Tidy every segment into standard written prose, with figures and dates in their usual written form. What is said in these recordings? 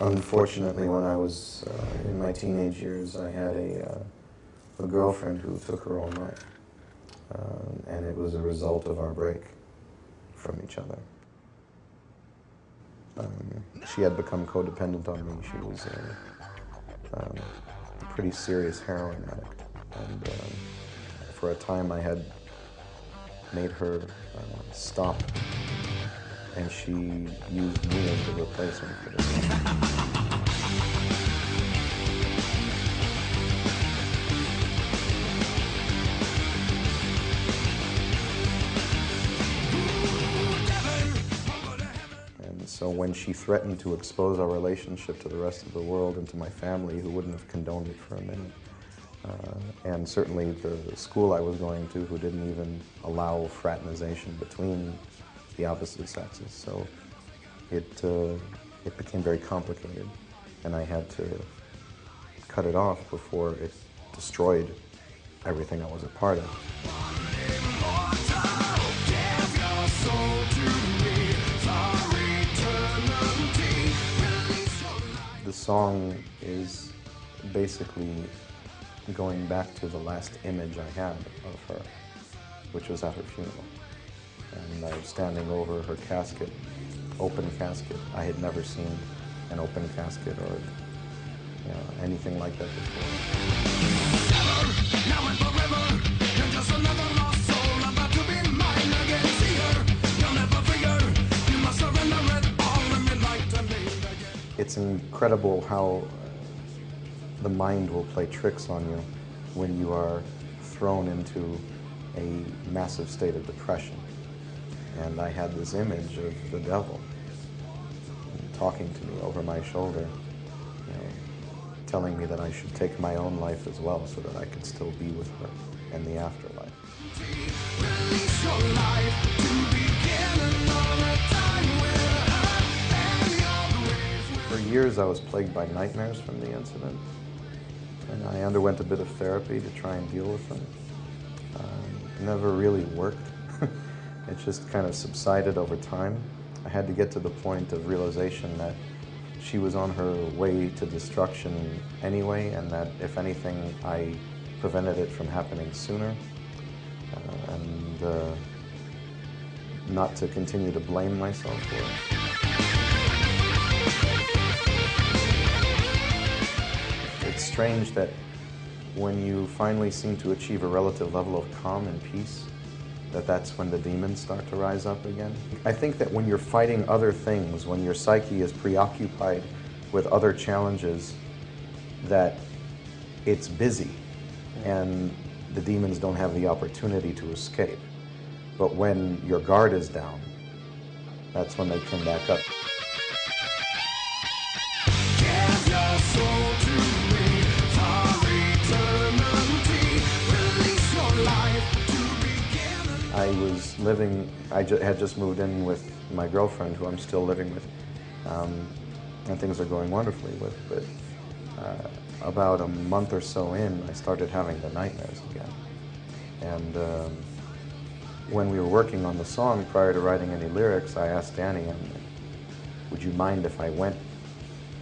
Unfortunately, when I was in my teenage years, I had a girlfriend who took her own life. And it was a result of our break from each other. She had become codependent on me. She was a pretty serious heroin addict. And for a time I had made her stop, and she used me as the replacement for this. So when she threatened to expose our relationship to the rest of the world and to my family, who wouldn't have condoned it for a minute, and certainly the school I was going to, who didn't even allow fraternization between the opposite sexes, so it became very complicated, and I had to cut it off before it destroyed everything I was a part of. The song is basically going back to the last image I had of her, which was at her funeral. And I was standing over her casket, open casket. I had never seen an open casket or anything like that before. Now and forever, you're just another lost soul about to be mine again. See her, you'll never free her. You must surrender it all and be like to me again. It's incredible how the mind will play tricks on you when you are thrown into a massive state of depression. And I had this image of the devil talking to me over my shoulder, telling me that I should take my own life as well so that I could still be with her in the afterlife. Release your life to begin another time with her. For years I was plagued by nightmares from the incident, and I underwent a bit of therapy to try and deal with them. It never really worked. It just kind of subsided over time. I had to get to the point of realization that she was on her way to destruction anyway, and that if anything, I prevented it from happening sooner, and not to continue to blame myself for it. It's strange that when you finally seem to achieve a relative level of calm and peace, that's when the demons start to rise up again. I think that when you're fighting other things, when your psyche is preoccupied with other challenges, that it's busy and the demons don't have the opportunity to escape. But when your guard is down, that's when they come back up. Give your soul to me for eternity. Release your life. I was living, had just moved in with my girlfriend, who I'm still living with, and things are going wonderfully with, but about a month or so in, I started having the nightmares again. And when we were working on the song, prior to writing any lyrics, I asked Danny, would you mind if I went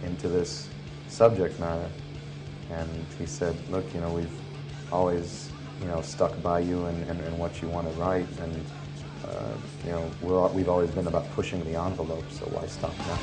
into this subject matter? And he said, look, we've always stuck by you and what you want to write, and we've always been about pushing the envelope, so why stop now?